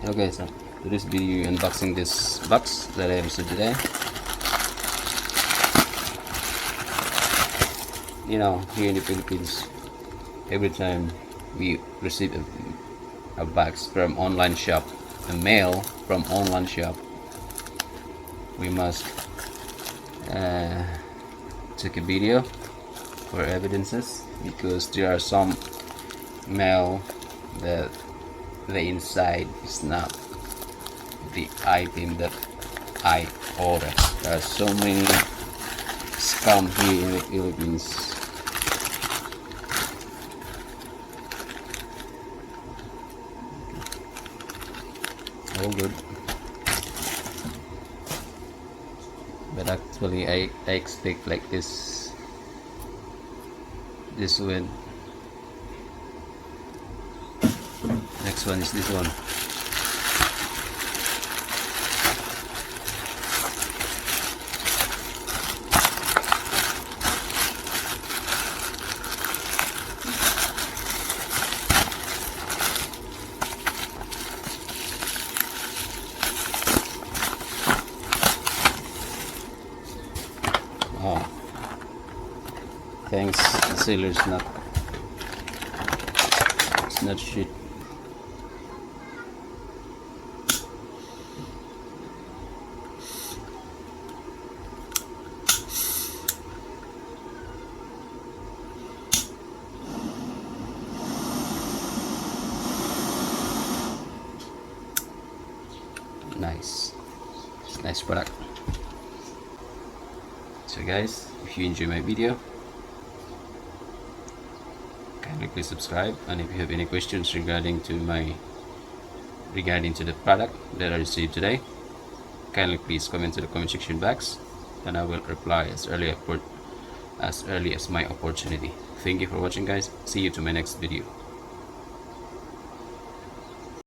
Okay, so today's video unboxing this box that I received today. You know, here in the Philippines, every time we receive a box from online shop, a mail from online shop, we must take a video for evidences, because there are some mail that the inside is not the item that I order. There are so many scam here in the Philippines. All good, but actually I expect like this one. Next one is this one. Oh, thanks, the sealer's not, it's not shit. Nice product. So guys, if you enjoy my video, kindly please subscribe, and if you have any questions regarding to the product that I received today, kindly please comment to the comment section box, and I will reply as early as my opportunity. Thank you for watching, guys. See you to my next video.